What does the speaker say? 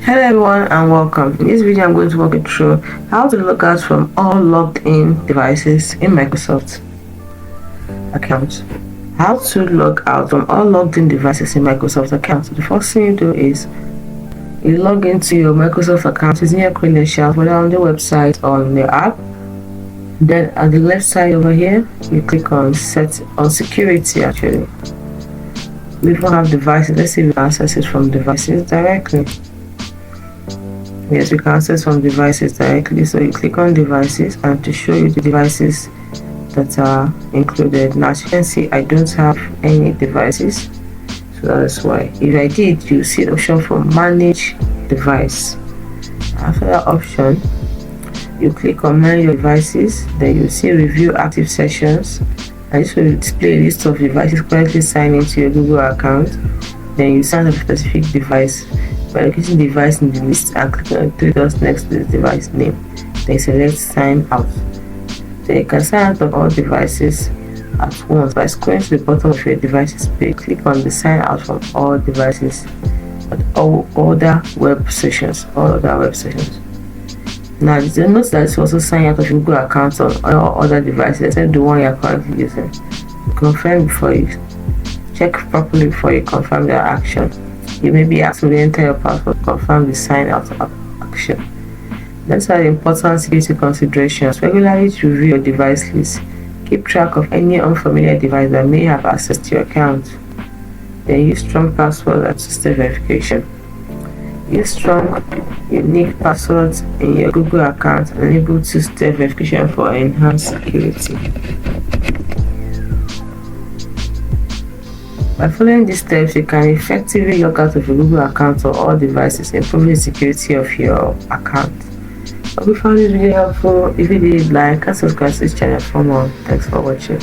Hello everyone and welcome. In this video I'm going to walk you through how to log out from all logged in devices in Microsoft account. How to log out from all logged in devices in Microsoft account. The first thing you do is you log into your Microsoft account using your credentials, whether on the website or on the app. Then at the left side over here you click on security. Actually, we even have devices. Let's see if we can access it from devices directly. Yes, we can access from devices directly. So you click on devices, and to show you the devices that are included. Now as you can see, I don't have any devices, so that's why. If I did, you see the option for manage device. After that option, you click on manage your devices. Then you see review active sessions, and this will display a list of devices currently signed into your Google account. Then you sign up a specific device by locating the device in the list and clicking on the three dots next to the device name. Then select sign out. Then you can sign out of all devices at once by scrolling to the bottom of your devices page. Click on the sign out from all devices at all other web sessions. Now note that it's also sign out of your Google account on all other devices except the one you are currently using. Confirm before you check properly before you confirm your action. You may be asked to enter your password to confirm the sign out action. These are the important security considerations. Regularly review your device list. Keep track of any unfamiliar device that may have access to your account. Then use strong password and two-step verification. Use strong, unique passwords in your Google account and enable two-step verification for enhanced security. By following these steps, you can effectively log out of your Google account or all devices, improving the security of your account. Hope you found this video helpful. If you did, like and subscribe to this channel for more. Thanks for watching.